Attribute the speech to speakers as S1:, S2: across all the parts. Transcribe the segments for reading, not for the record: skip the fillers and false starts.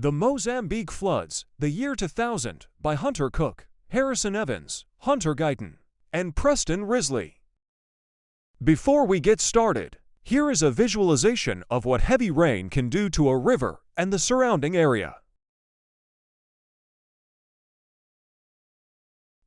S1: The Mozambique Floods, the Year 2000, by Hunter Cook, Harrison Evans, Hunter Guyton, and Preston Wrisley. Before we get started, here is a visualization of what heavy rain can do to a river and the surrounding area.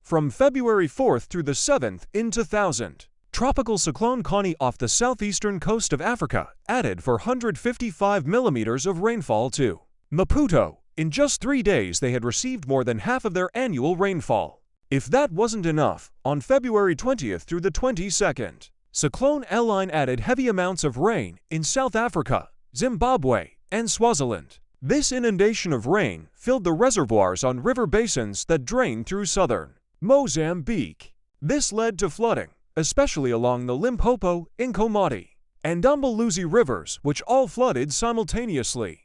S1: From February 4th through the 7th in 2000, Tropical Cyclone Connie off the southeastern coast of Africa added 455 millimeters of rainfall to Maputo. In just 3 days they had received more than half of their annual rainfall. If that wasn't enough, on February 20th through the 22nd, Cyclone Eline added heavy amounts of rain in South Africa, Zimbabwe, and Swaziland. This inundation of rain filled the reservoirs on river basins that drain through southern Mozambique. This led to flooding, especially along the Limpopo, Incommati, and Umbuluzi rivers, which all flooded simultaneously.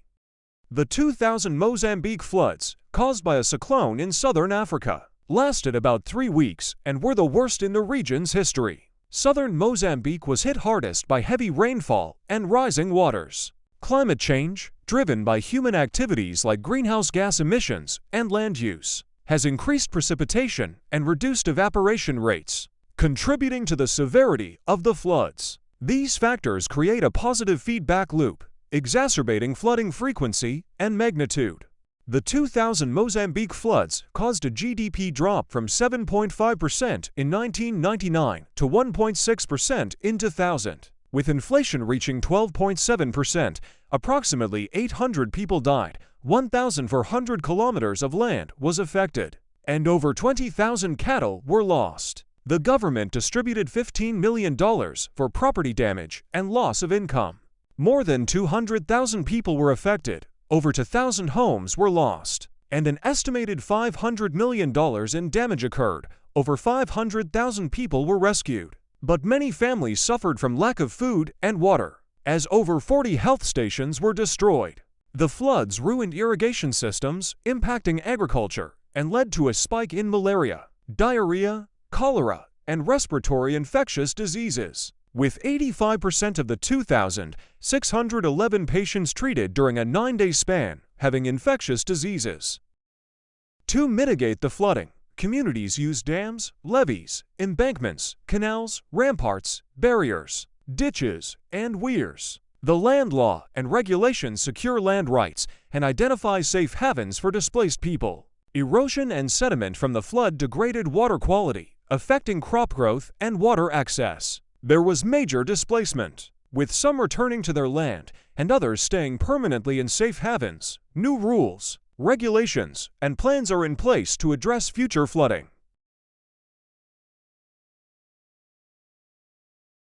S1: The 2000 Mozambique floods, caused by a cyclone in southern Africa, lasted about 3 weeks and were the worst in the region's history. Southern Mozambique was hit hardest by heavy rainfall and rising waters. Climate change, driven by human activities like greenhouse gas emissions and land use, has increased precipitation and reduced evaporation rates, contributing to the severity of the floods. These factors create a positive feedback loop, exacerbating flooding frequency and magnitude. The 2000 Mozambique floods caused a GDP drop from 7.5% in 1999 to 1.6% in 2000. With inflation reaching 12.7%, approximately 800 people died, 1,400 kilometers of land was affected, and over 20,000 cattle were lost. The government distributed $15 million for property damage and loss of income. More than 200,000 people were affected, over 2,000 homes were lost, and an estimated $500 million in damage occurred. Over 500,000 people were rescued. But many families suffered from lack of food and water, as over 40 health stations were destroyed. The floods ruined irrigation systems, impacting agriculture, and led to a spike in malaria, diarrhea, cholera, and respiratory infectious diseases, with 85% of the 2,611 patients treated during a 9-day span having infectious diseases. To mitigate the flooding, communities used dams, levees, embankments, canals, ramparts, barriers, ditches, and weirs. The land law and regulations secure land rights and identify safe havens for displaced people. Erosion and sediment from the flood degraded water quality, affecting crop growth and water access. There was major displacement, with some returning to their land and others staying permanently in safe havens. New rules, regulations, and plans are in place to address future flooding.